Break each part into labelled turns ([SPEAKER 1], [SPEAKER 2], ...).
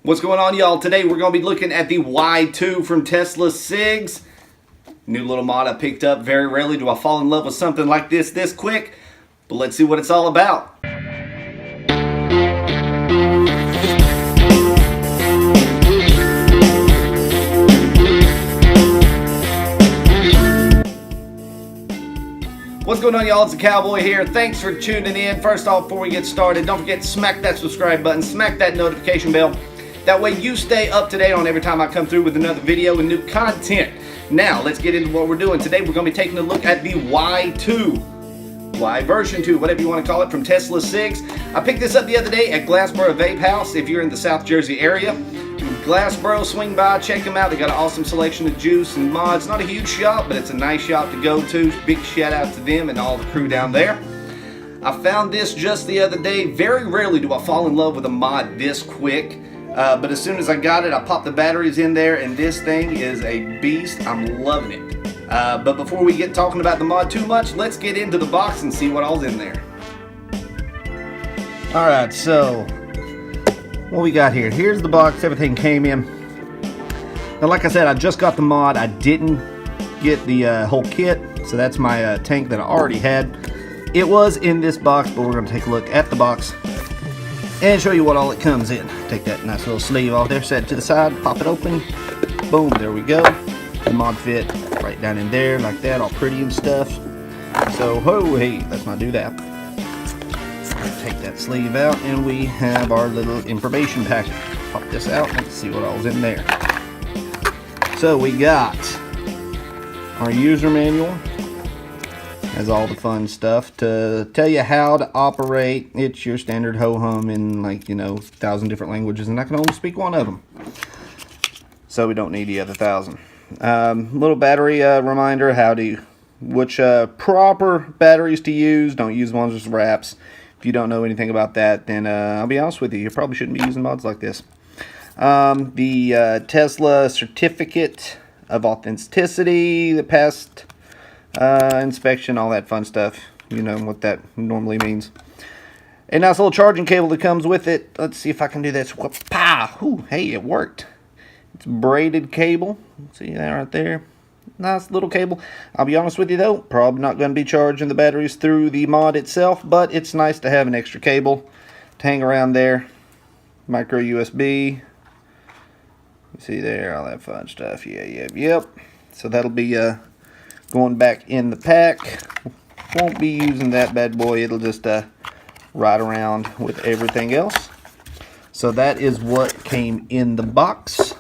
[SPEAKER 1] What's going on, y'all? Today we're going to be looking at the Y2 from Teslacigs. New little mod I picked up. Very rarely do I fall in love with something like this quick, but let's see what it's all about. What's going on, y'all? It's the Cowboy here. Thanks for tuning in. First off, before we get started, don't forget to smack that subscribe button, smack that notification bell. That way you stay up to date on every time I come through with another video and new content. Now, let's get into what we're doing. Today, we're going to be taking a look at the Y2. Y version 2, whatever you want to call it, from Teslacigs. I picked this up the other day at Glassboro Vape House. If you're in the South Jersey area, Glassboro, swing by, check them out. They got an awesome selection of juice and mods. Not a huge shop, but it's a nice shop to go to. Big shout out to them and all the crew down there. I found this just the other day. Very rarely do I fall in love with a mod this quick. But as soon as I got it, I popped the batteries in there, and this thing is a beast. I'm loving it. But before we get talking about the mod too much, let's get into the box and see what all's in there. Alright, so what we got here. Here's the box. Everything came in. Now, like I said, I just got the mod. I didn't get the whole kit, so that's my tank that I already had. It was in this box, but we're going to take a look at the box and show you what all it comes in. Take that nice little sleeve off there, set it to the side, pop it open, boom, there we go. The mod fit right down in there like that, all pretty and stuff. So, oh hey, let's not do that. Take that sleeve out, and we have our little information packet. Pop this out, let's see what all's in there. So we got our user manual. Has all the fun stuff to tell you how to operate. It's your standard ho-hum in, like, 1,000 different languages, and I can only speak one of them, so we don't need the other 1,000. Little battery reminder, which proper batteries to use. Don't use ones with wraps. If you don't know anything about that, then I'll be honest with you, you probably shouldn't be using mods like this. The Tesla certificate of authenticity, the past inspection, all that fun stuff. You know what that normally means. A nice little charging cable that comes with it. Let's see if I can do this. Pow! Ooh, hey, it worked. It's braided cable. See that right there? Nice little cable. I'll be honest with you though, probably not going to be charging the batteries through the mod itself, but it's nice to have an extra cable to hang around there. Micro USB. You see there, all that fun stuff. Yep. So that'll be going back in the pack. Won't be using that bad boy. It'll just ride around with everything else. So that is what came in the box.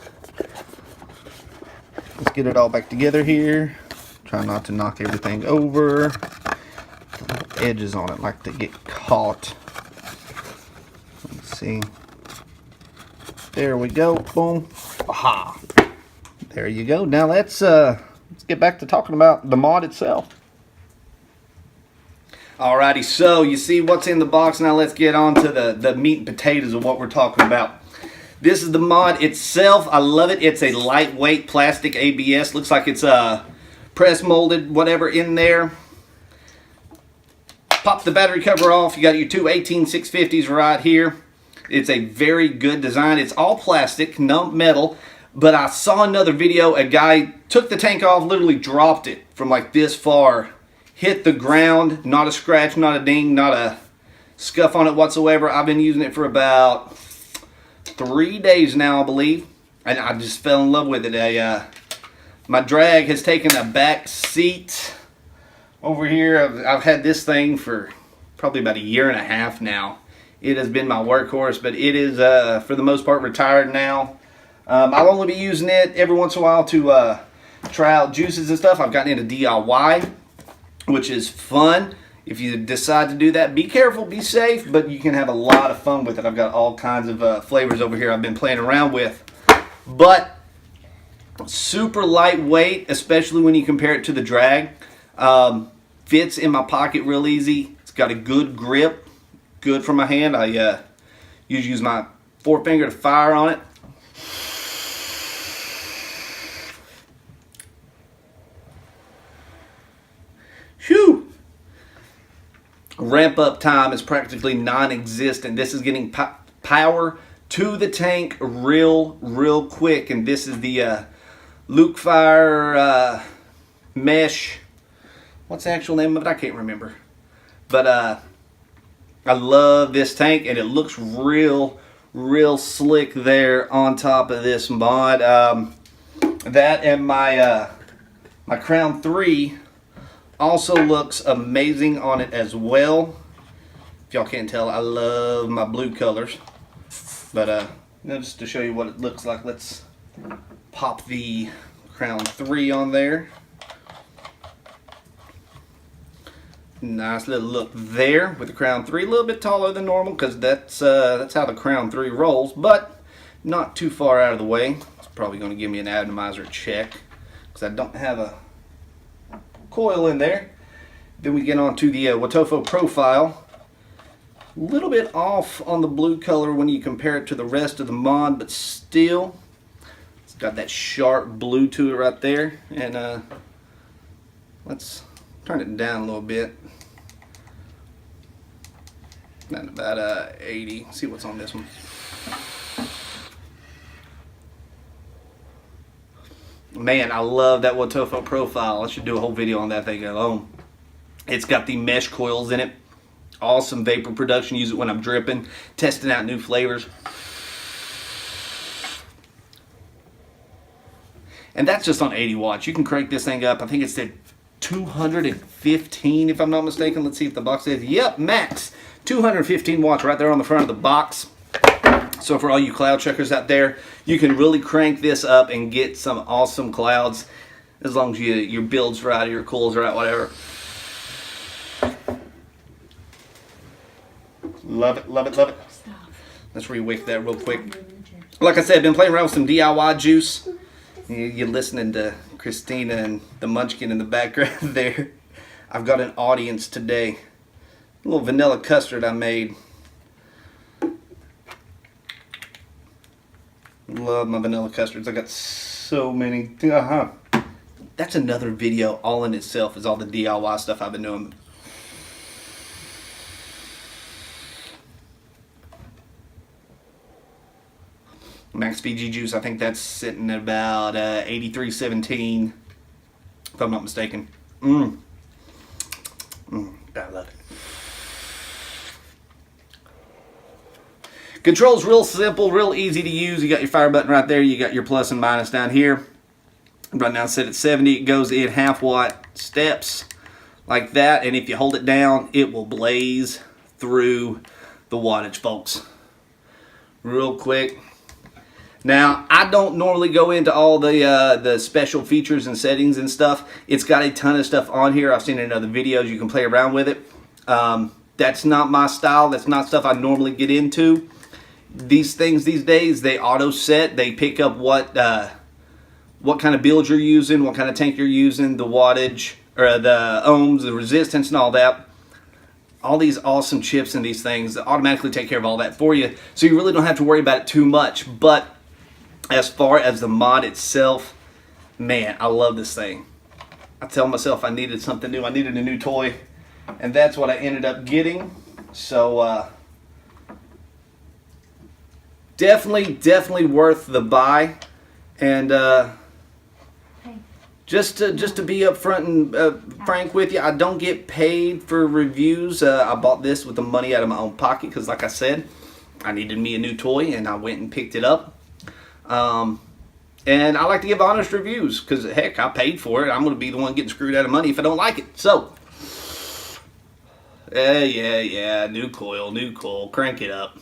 [SPEAKER 1] Let's get it all back together here. Try not to knock everything over. The edges on it like to get caught. Let's see. There we go. Boom. Aha. There you go. Now let's get back to talking about the mod itself. Alrighty, so you see what's in the box. Now let's get on to the meat and potatoes of what we're talking about. This is the mod itself. I love it. It's a lightweight plastic ABS. Looks like it's press molded, whatever, in there. Pop the battery cover off. You got your two 18650s right here. It's a very good design. It's all plastic, no metal. But I saw another video. A guy took the tank off, literally dropped it from like this far. Hit the ground. Not a scratch, not a ding, not a scuff on it whatsoever. I've been using it for about 3 days now, I believe, and I just fell in love with it. My drag has taken a back seat over here. I've had this thing for probably about 1.5 years now. It has been my workhorse, but it is for the most part retired now. I'll only be using it every once in a while to try out juices and stuff. I've gotten into DIY, which is fun. If you decide to do that, be careful, be safe, but you can have a lot of fun with it. I've got all kinds of flavors over here I've been playing around with. But super lightweight, especially when you compare it to the drag. Fits in my pocket real easy. It's got a good grip, good for my hand. I usually use my forefinger to fire on it. Phew! Ramp up time is practically non-existent. This is getting power to the tank real quick. And this is the Luke Fire mesh. What's the actual name of it? I can't remember. But I love this tank, and it looks real slick there on top of this mod. That and my my Crown 3 also looks amazing on it as well. If y'all can't tell, I love my blue colors. But just to show you what it looks like, let's pop the Crown 3 on there. Nice little look there with the Crown 3. A little bit taller than normal because that's how the Crown 3 rolls, but not too far out of the way. It's probably going to give me an atomizer check because I don't have a coil in there. Then we get on to the Wotofo profile. A little bit off on the blue color when you compare it to the rest of the mod, but still it's got that sharp blue to it right there. And let's turn it down a little bit. Not about 80. See what's on this one. Man, I love that Wotofo profile. I should do a whole video on that thing alone. It's got the mesh coils in it. Awesome vapor production. Use it when I'm dripping. Testing out new flavors. And that's just on 80 watts. You can crank this thing up. I think it's at 215 if I'm not mistaken. Let's see if the box says, yep, max 215 watts right there on the front of the box. So for all you cloud checkers out there, you can really crank this up and get some awesome clouds as long as your build's right or your coils right, whatever. Love it, love it, love it. Let's re-wick that real quick. Like I said, I've been playing around with some DIY juice. You're listening to Christina and the Munchkin in the background there. I've got an audience today. A little vanilla custard I made. Love my vanilla custards. I got so many. That's another video all in itself, is all the DIY stuff I've been doing. Max Fiji juice, I think that's sitting at about 83.17, if I'm not mistaken. I love it. Control's real simple, real easy to use. You got your fire button right there. You got your plus and minus down here. Right now it's set at 70. It goes in half-watt steps like that. And if you hold it down, it will blaze through the wattage, folks. Real quick. Now, I don't normally go into all the special features and settings and stuff. It's got a ton of stuff on here. I've seen it in other videos. You can play around with it. That's not my style. That's not stuff I normally get into. These things these days, they auto set. They pick up what kind of build you're using, what kind of tank you're using, the wattage, or the ohms, the resistance, and all that. All these awesome chips and these things automatically take care of all that for you. So you really don't have to worry about it too much. But as far as the mod itself, man, I love this thing. I tell myself I needed something new. I needed a new toy. And that's what I ended up getting. So, definitely worth the buy. And just to be upfront and frank with you, I don't get paid for reviews. I bought this with the money out of my own pocket because, like I said, I needed me a new toy, and I went and picked it up. And I like to give honest reviews because, heck, I paid for it. I'm going to be the one getting screwed out of money if I don't like it. So, yeah, new coil, crank it up.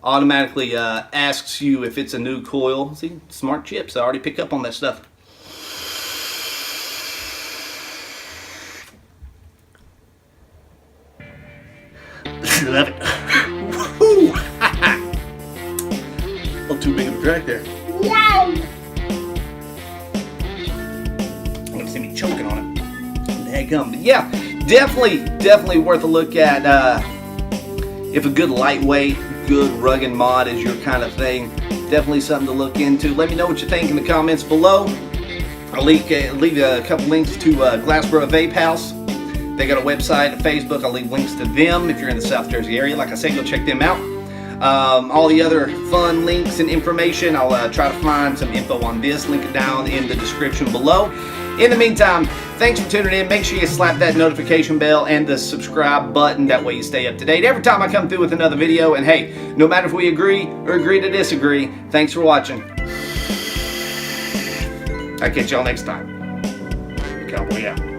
[SPEAKER 1] Automatically asks you if it's a new coil. See, smart chips. I already pick up on that stuff. Love it. Woo! A little too big of a drag there. Wow! You're gonna see me choking on it. Daggum. But yeah, definitely worth a look at. If a good lightweight, good rugged mod is your kind of thing, definitely something to look into. Let me know what you think in the comments below. I'll leave a couple links to Glassboro Vape House. They got a website, a Facebook. I'll leave links to them if you're in the South Jersey area. Like I said, go check them out. All the other fun links and information, I'll try to find some info on this, link it down in the description below. In the meantime, thanks for tuning in. Make sure you slap that notification bell and the subscribe button. That way you stay up to date every time I come through with another video. And hey, no matter if we agree or agree to disagree, thanks for watching. I'll catch y'all next time. Cowboy out.